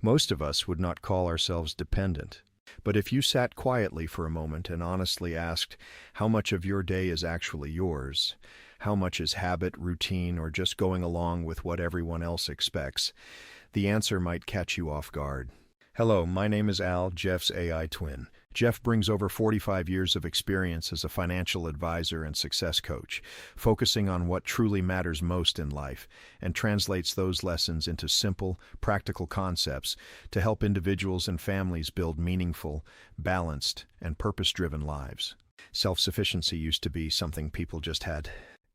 Most of us would not call ourselves dependent. But if you sat quietly for a moment and honestly asked how much of your day is actually yours, how much is habit, routine, or just going along with what everyone else expects, the answer might catch you off guard. Hello, my name is Al, Jeff's AI twin. Jeff brings over 45 years of experience as a financial advisor and success coach, focusing on what truly matters most in life, and translates those lessons into simple, practical concepts to help individuals and families build meaningful, balanced, and purpose-driven lives. Self-sufficiency used to be something people just had.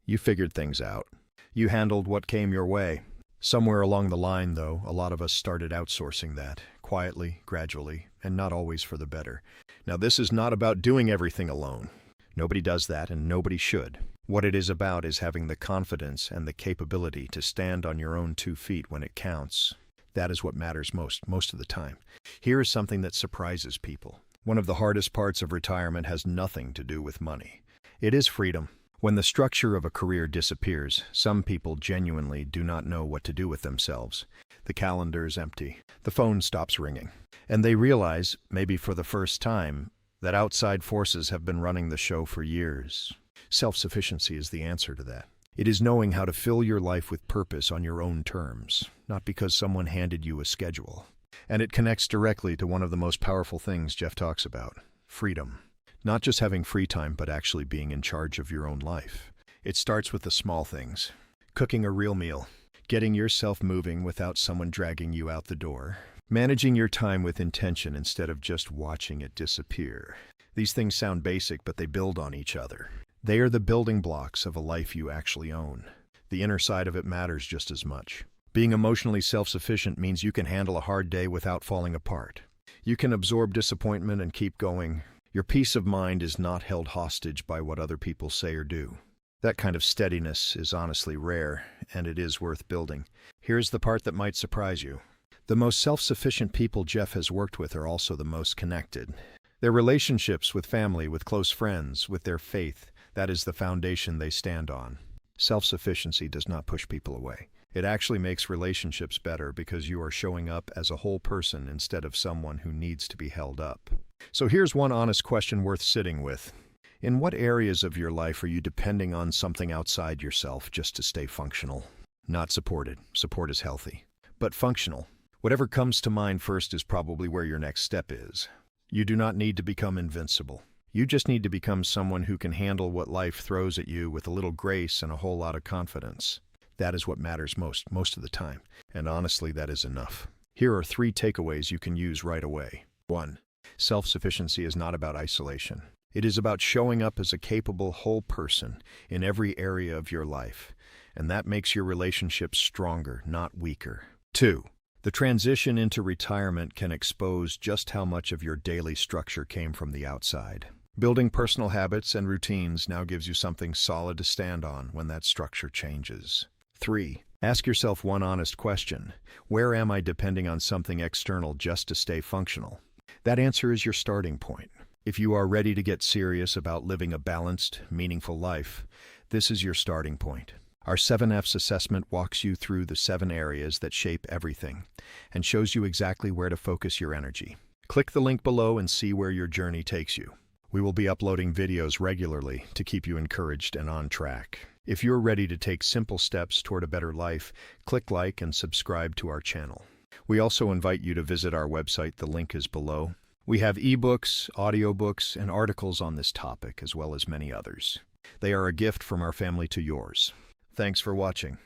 You figured things out. You handled what came your way. Somewhere along the line, though, a lot of us started outsourcing that, quietly, gradually, and not always for the better. Now, this is not about doing everything alone. Nobody does that, and nobody should. What it is about is having the confidence and the capability to stand on your own 2 feet when it counts. That is what matters most of the time. Here is something that surprises people. One of the hardest parts of retirement has nothing to do with money. It is freedom. When the structure of a career disappears, some people genuinely do not know what to do with themselves. The calendar is empty. The phone stops ringing. And they realize, maybe for the first time, that outside forces have been running the show for years. Self-sufficiency is the answer to that. It is knowing how to fill your life with purpose on your own terms, not because someone handed you a schedule. And it connects directly to one of the most powerful things Jeff talks about: freedom. Not just having free time, but actually being in charge of your own life. It starts with the small things. Cooking a real meal. Getting yourself moving without someone dragging you out the door. Managing your time with intention instead of just watching it disappear. These things sound basic, but they build on each other. They are the building blocks of a life you actually own. The inner side of it matters just as much. Being emotionally self-sufficient means you can handle a hard day without falling apart. You can absorb disappointment and keep going. Your peace of mind is not held hostage by what other people say or do. That kind of steadiness is honestly rare, and it is worth building. Here's the part that might surprise you. The most self-sufficient people Jeff has worked with are also the most connected. Their relationships with family, with close friends, with their faith, that is the foundation they stand on. Self-sufficiency does not push people away. It actually makes relationships better because you are showing up as a whole person instead of someone who needs to be held up. So here's one honest question worth sitting with. In what areas of your life are you depending on something outside yourself just to stay functional? Not supported. Support is healthy. But functional. Whatever comes to mind first is probably where your next step is. You do not need to become invincible. You just need to become someone who can handle what life throws at you with a little grace and a whole lot of confidence. That is what matters most of the time. And honestly, that is enough. Here are 3 takeaways you can use right away. 1. Self-sufficiency is not about isolation. It is about showing up as a capable whole person in every area of your life. And that makes your relationships stronger, not weaker. 2. The transition into retirement can expose just how much of your daily structure came from the outside. Building personal habits and routines now gives you something solid to stand on when that structure changes. 3. Ask yourself one honest question. Where am I depending on something external just to stay functional? That answer is your starting point. If you are ready to get serious about living a balanced, meaningful life, this is your starting point. Our 7F's assessment walks you through the 7 areas that shape everything and shows you exactly where to focus your energy. Click the link below and see where your journey takes you. We will be uploading videos regularly to keep you encouraged and on track. If you're ready to take simple steps toward a better life, click like and subscribe to our channel. We also invite you to visit our website. The link is below. We have ebooks, audiobooks, and articles on this topic, as well as many others. They are a gift from our family to yours. Thanks for watching.